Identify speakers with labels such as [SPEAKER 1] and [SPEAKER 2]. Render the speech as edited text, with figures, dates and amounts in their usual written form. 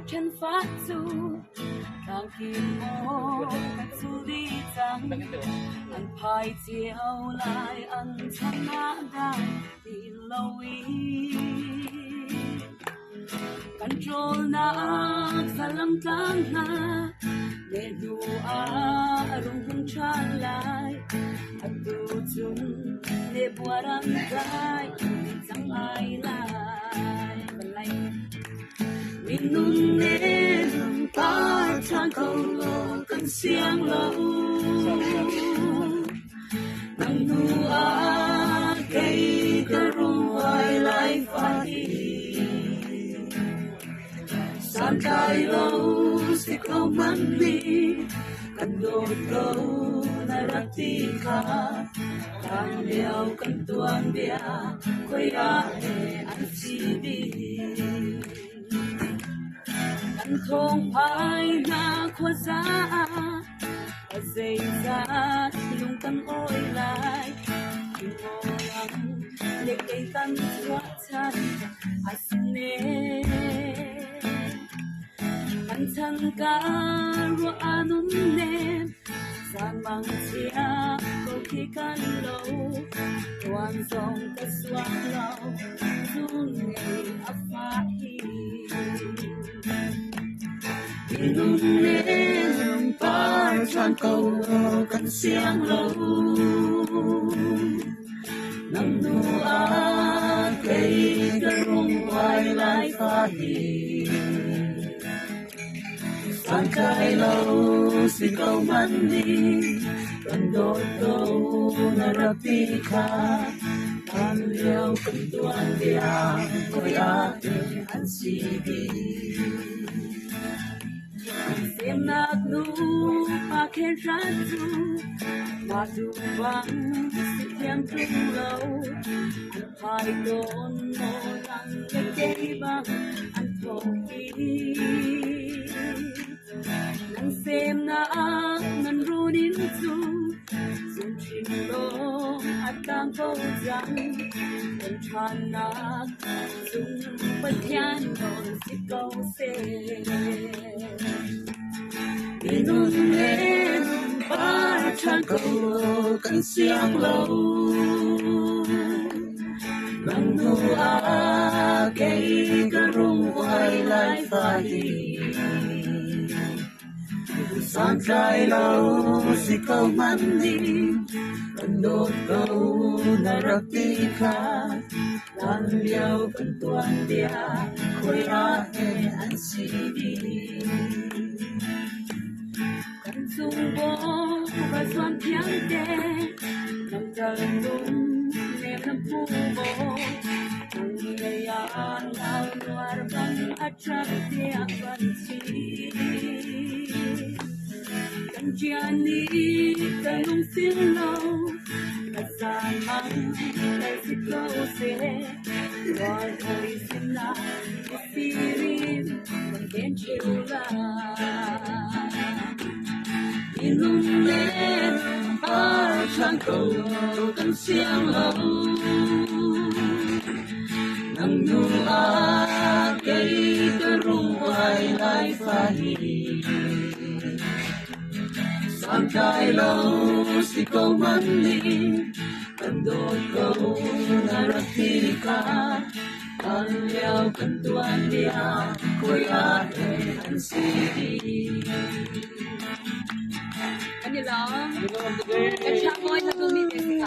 [SPEAKER 1] chân phát du càng kìm mô cách du đi chẳng anh phải chiều lại anh chẳng ngã đang đi lâu ý control na sa lamtang na để du rung hung chan lại at tu chun để buaran gai chẳng ai lại lại mình nun nên ta chan câu lo cần xiang lâu nang nu cây cơ rung hoài lại phải san cài lâu sẽ không mang đi cần đôi câu na rati kha càng liao cần tuang bia khơi để ăn chi đi cần không phải na khoa giá dây ra lung tâm ôi lại khi ngồi lắng để cây tan thoát chân asne anh chẳng cả rùa anun nem san mang chia câu khi can lâu toàn dòng cất xoát lâu du ngày ấp phá hi nun nem pa chan câu cần xiang lâu nằm nu cây cơ rung hoài lại phá hi san cài lâu si câu man đi cần đôi câu na rapi kha tan liao cần tuan dia khơi để ăn si đi xem nát nu pa khen rat tu mà du vang si thiam trung lâu anh phải đón mô lăng để cây băng anh thổi nang xem na nan runin chu sun chin lo atang ko jang an chan na sun pathian non si ko se inun ne pa chan ko kan siang lo nang nu cây cơ rung hoài lại phải san cài lâu si câu man đi cần đôi câu na rapi kha tan liao cần tuan dia khơi để ăn si đi cần dung bo và xoan thiang đê nằm gần đúng nem nằm phu bo nang ngày an ao luar bang atrak dia ban chi Gianni kanong silaw kasama ay si Close Wal halisin na isirin magkenchula inumin archan ko kan siyang law nang nua kay karong ay fahid san cài lâu si câu man đi cần đôi câu na rapi kha tan liao cần tuan dia khơi để ăn si đi anh đi đó em chạm môi thật luôn đi